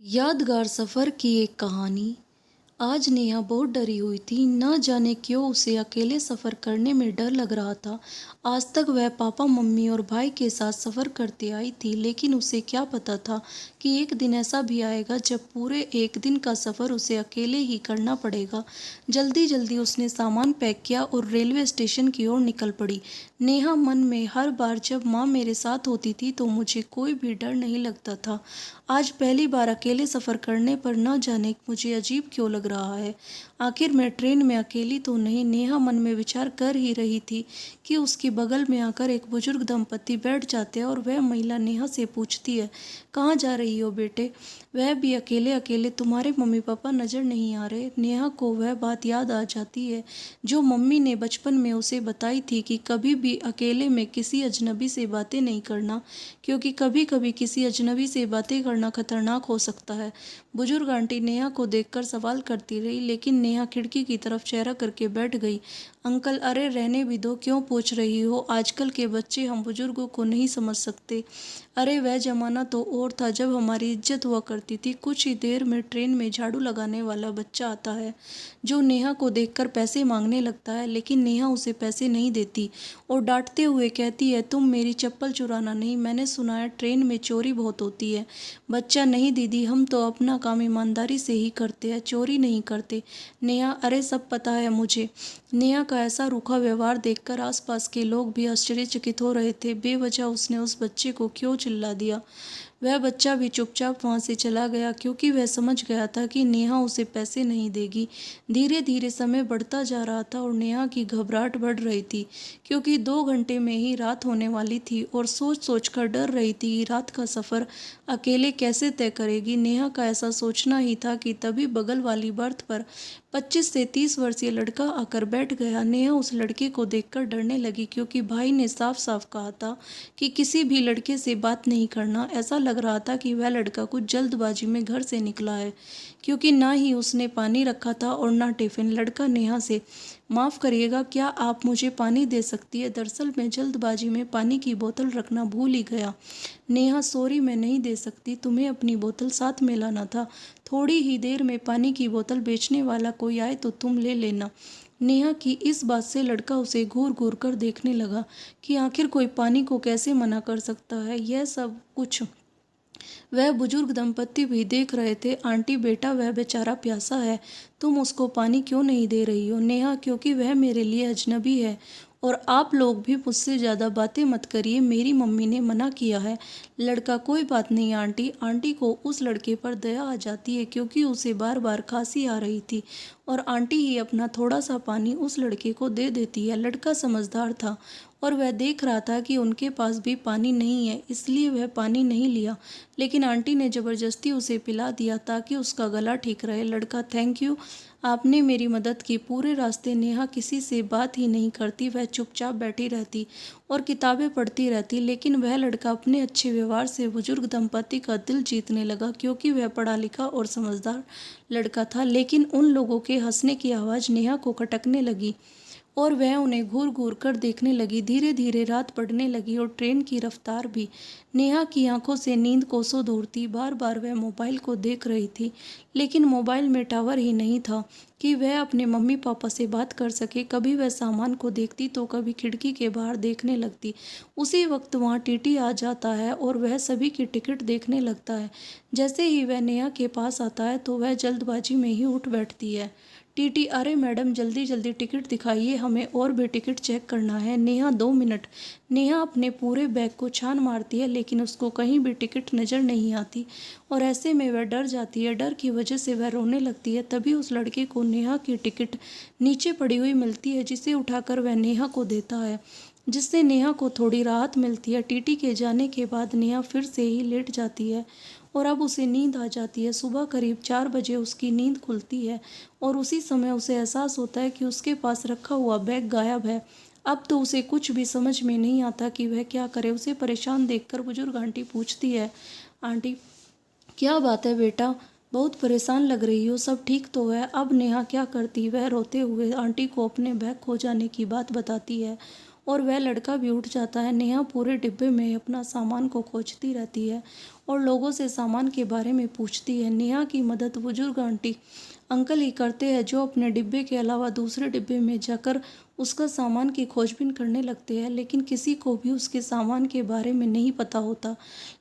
यादगार सफ़र की एक कहानी। आज नेहा बहुत डरी हुई थी। न जाने क्यों उसे अकेले सफ़र करने में डर लग रहा था। आज तक वह पापा, मम्मी और भाई के साथ सफ़र करती आई थी, लेकिन उसे क्या पता था कि एक दिन ऐसा भी आएगा जब पूरे एक दिन का सफ़र उसे अकेले ही करना पड़ेगा। जल्दी जल्दी उसने सामान पैक किया और रेलवे स्टेशन की ओर निकल पड़ी। नेहा मन में, हर बार जब माँ मेरे साथ होती थी तो मुझे कोई भी डर नहीं लगता था। आज पहली बार अकेले सफ़र करने पर न जाने मुझे अजीब क्यों लग रहा है। आखिर मैं ट्रेन में अकेली तो नहीं? नेहा मन में विचार कर ही रही थी कि उसके बगल में आकर एक बुजुर्ग दंपति बैठ जाते हैं और वह महिला नेहा से पूछती है, कहाँ जा रही हो बेटे? वह भी अकेले अकेले, तुम्हारे मम्मी पापा नज़र नहीं आ रहे? नेहा को वह बात याद आ जाती है जो मम्मी ने बचपन में उसे बताई थी कि कभी भी अकेले में किसी अजनबी से बातें नहीं करना, क्योंकि कभी कभी किसी अजनबी से बातें करना खतरनाक हो सकता है। बुजुर्ग आंटी नेहा को देखकर सवाल करती रही, लेकिन नेहा खिड़की की तरफ चेहरा करके बैठ गई। अंकल, अरे रहने भी दो, क्यों पूछ रही हो? आजकल के बच्चे हम बुजुर्गों को नहीं समझ सकते। अरे वह जमाना तो और था जब हमारी इज्जत हुआ करती थी। कुछ ही देर में ट्रेन में झाड़ू लगाने वाला बच्चा आता है जो नेहा को देखकर पैसे मांगने लगता है, लेकिन नेहा उसे पैसे नहीं देती और डांटते हुए कहती है, तुम मेरी चप्पल चुराना नहीं, मैंने सुना है ट्रेन में चोरी बहुत होती है। बच्चा, नहीं दीदी, हम तो अपना काम ईमानदारी से ही करते हैं, चोरी नहीं करते। नेहा, अरे सब पता है मुझे। नेहा का ऐसा रूखा व्यवहार देखकर आसपास के लोग भी आश्चर्यचकित हो रहे थे। बेवजह उसने उस बच्चे को क्यों चिल्ला दिया? वह बच्चा भी चुपचाप वहां से चला गया, क्योंकि वह समझ गया था कि नेहा उसे पैसे नहीं देगी। धीरे धीरे समय बढ़ता जा रहा था और नेहा की घबराहट बढ़ रही थी, क्योंकि 2 घंटे में ही रात होने वाली थी और सोच सोच कर डर रही थी कि रात का सफ़र अकेले कैसे तय करेगी। नेहा का ऐसा सोचना ही था कि तभी बगल वाली बर्थ पर 25 से 30 वर्षीय लड़का आकर बैठ गया। नेहा उस लड़के को देखकर डरने लगी, क्योंकि भाई ने साफ साफ कहा था कि किसी भी लड़के से बात नहीं करना। ऐसा लग रहा था कि वह लड़का कुछ जल्दबाजी में घर से निकला है, क्योंकि ना ही उसने पानी रखा था और ना टिफिन। लड़का नेहा से, माफ़ करिएगा, क्या आप मुझे पानी दे सकती है? दरअसल मैं जल्दबाजी में पानी की बोतल रखना भूल ही गया। नेहा, सॉरी, मैं नहीं दे सकती, तुम्हें अपनी बोतल साथ में लाना था। थोड़ी ही देर में पानी की बोतल बेचने वाला कोई आए तो तुम ले लेना। नेहा की इस बात से लड़का उसे घूर घूर कर देखने लगा कि आखिर कोई पानी को कैसे मना कर सकता है। यह सब कुछ वह बुजुर्ग दंपत्ति भी देख रहे थे। आंटी, बेटा वह बेचारा प्यासा है, तुम उसको पानी क्यों नहीं दे रही हो? नेहा, क्योंकि वह मेरे लिए अजनबी है और आप लोग भी मुझसे ज़्यादा बातें मत करिए, मेरी मम्मी ने मना किया है। लड़का, कोई बात नहीं आंटी। आंटी को उस लड़के पर दया आ जाती है, क्योंकि उसे बार बार खांसी आ रही थी और आंटी ही अपना थोड़ा सा पानी उस लड़के को दे देती है। लड़का समझदार था और वह देख रहा था कि उनके पास भी पानी नहीं है, इसलिए वह पानी नहीं लिया, लेकिन आंटी ने ज़बरदस्ती उसे पिला दिया ताकि उसका गला ठीक रहे। लड़का, थैंक यू, आपने मेरी मदद की। पूरे रास्ते नेहा किसी से बात ही नहीं करती, वह चुपचाप बैठी रहती और किताबें पढ़ती रहती, लेकिन वह लड़का अपने अच्छे व्यवहार से बुजुर्ग दंपति का दिल जीतने लगा, क्योंकि वह पढ़ा लिखा और समझदार लड़का था। लेकिन उन लोगों के हंसने की आवाज़ नेहा को खटकने लगी और वह उन्हें घूर घूर कर देखने लगी। धीरे धीरे रात बढ़ने लगी और ट्रेन की रफ्तार भी। नेहा की आंखों से नींद कोसों दूर थी। बार बार वह मोबाइल को देख रही थी, लेकिन मोबाइल में टावर ही नहीं था कि वह अपने मम्मी पापा से बात कर सके। कभी वह सामान को देखती तो कभी खिड़की के बाहर देखने लगती। उसी वक्त वहाँ टीटी आ जाता है और वह सभी की टिकट देखने लगता है। जैसे ही वह नेहा के पास आता है तो वह जल्दबाजी में ही उठ बैठती है। टीटी, अरे मैडम, जल्दी जल्दी टिकट दिखाइए, हमें और भी टिकट चेक करना है। नेहा, 2 मिनट। नेहा अपने पूरे बैग को छान मारती है, लेकिन उसको कहीं भी टिकट नज़र नहीं आती और ऐसे में वह डर जाती है। डर की वजह से वह रोने लगती है। तभी उस लड़के को नेहा की टिकट नीचे पड़ी हुई मिलती है, जिसे उठाकर वह नेहा को देता है, जिससे नेहा को थोड़ी राहत मिलती है। टीटी के जाने के बाद नेहा फिर से ही लेट जाती है और अब उसे नींद आ जाती है। सुबह करीब 4 बजे उसकी नींद खुलती है और उसी समय उसे एहसास होता है कि उसके पास रखा हुआ बैग गायब है। अब तो उसे कुछ भी समझ में नहीं आता कि वह क्या करे। उसे परेशान देखकर बुजुर्ग आंटी पूछती है, आंटी, क्या बात है बेटा, बहुत परेशान लग रही हो, सब ठीक तो है? अब नेहा क्या करती? वह रोते हुए आंटी को अपने बैग खो जाने की बात बताती है और वह लड़का भी उठ जाता है। नेहा पूरे डिब्बे में अपना सामान को खोजती रहती है और लोगों से सामान के बारे में पूछती है। नेहा की मदद बुजुर्ग आंटी अंकल ही करते हैं, जो अपने डिब्बे के अलावा दूसरे डिब्बे में जाकर उसका सामान की खोजबीन करने लगते हैं, लेकिन किसी को भी उसके सामान के बारे में नहीं पता होता।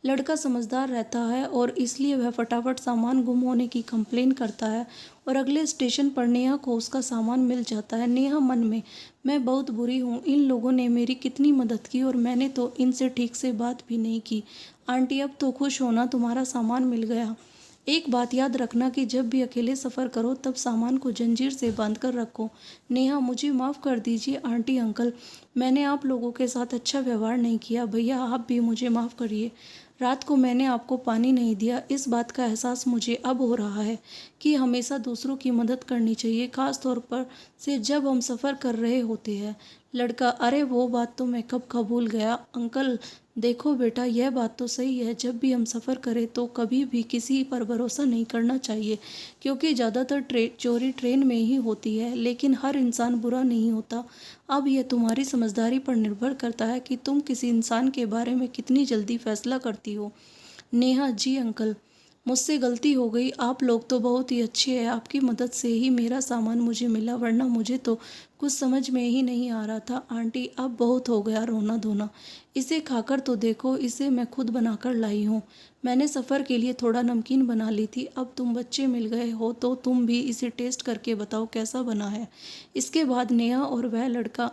लड़का समझदार रहता है और इसलिए वह फटाफट सामान गुम होने की कंप्लेन करता है और अगले स्टेशन पर नेहा को उसका सामान मिल जाता है। नेहा मन में, मैं बहुत बुरी हूँ, इन लोगों ने मेरी कितनी मदद की और मैंने तो इनसे ठीक से बात भी नहीं की। आंटी अब तो खुश होना, तुम्हारा सामान मिल गया। एक बात याद रखना कि जब भी अकेले सफ़र करो तब सामान को जंजीर से बांध कर रखो। नेहा, मुझे माफ़ कर दीजिए आंटी अंकल, मैंने आप लोगों के साथ अच्छा व्यवहार नहीं किया। भैया आप भी मुझे माफ़ करिए, रात को मैंने आपको पानी नहीं दिया। इस बात का एहसास मुझे अब हो रहा है कि हमेशा दूसरों की मदद करनी चाहिए, ख़ास तौर पर से जब हम सफ़र कर रहे होते हैं। लड़का, अरे वो बात तो मैं कब का भूल गया अंकल। देखो बेटा, यह बात तो सही है, जब भी हम सफ़र करें तो कभी भी किसी पर भरोसा नहीं करना चाहिए, क्योंकि ज़्यादातर चोरी ट्रेन में ही होती है, लेकिन हर इंसान बुरा नहीं होता। अब यह तुम्हारी समझदारी पर निर्भर करता है कि तुम किसी इंसान के बारे में कितनी जल्दी फैसला करती हो। नेहा, जी अंकल, मुझसे गलती हो गई। आप लोग तो बहुत ही अच्छे हैं, आपकी मदद से ही मेरा सामान मुझे मिला, वरना मुझे तो कुछ समझ में ही नहीं आ रहा था। आंटी अब बहुत हो गया रोना धोना, इसे खाकर तो देखो, इसे मैं खुद बनाकर लाई हूँ। मैंने सफ़र के लिए थोड़ा नमकीन बना ली थी, अब तुम बच्चे मिल गए हो तो तुम भी इसे टेस्ट करके बताओ कैसा बना है। इसके बाद नेहा और वह लड़का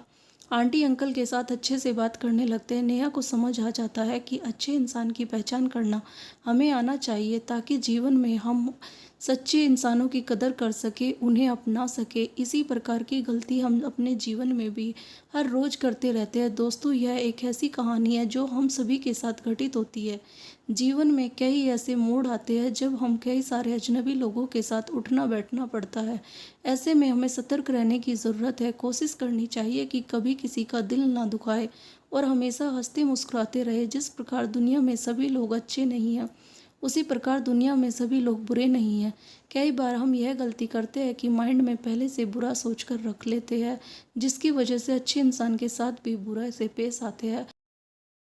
आंटी अंकल के साथ अच्छे से बात करने लगते हैं। नेहा को समझ आ जाता है कि अच्छे इंसान की पहचान करना हमें आना चाहिए, ताकि जीवन में हम सच्चे इंसानों की कदर कर सके, उन्हें अपना सके। इसी प्रकार की गलती हम अपने जीवन में भी हर रोज़ करते रहते हैं। दोस्तों, यह एक ऐसी कहानी है जो हम सभी के साथ घटित होती है। जीवन में कई ऐसे मोड़ आते हैं जब हम कई सारे अजनबी लोगों के साथ उठना बैठना पड़ता है। ऐसे में हमें सतर्क रहने की ज़रूरत है। कोशिश करनी चाहिए कि कभी किसी का दिल ना दुखाए और हमेशा हंसते मुस्कुराते रहे। जिस प्रकार दुनिया में सभी लोग अच्छे नहीं हैं, उसी प्रकार दुनिया में सभी लोग बुरे नहीं हैं। कई बार हम यह गलती करते हैं कि माइंड में पहले से बुरा सोचकर रख लेते हैं, जिसकी वजह से अच्छे इंसान के साथ भी बुरा से पेश आते हैं।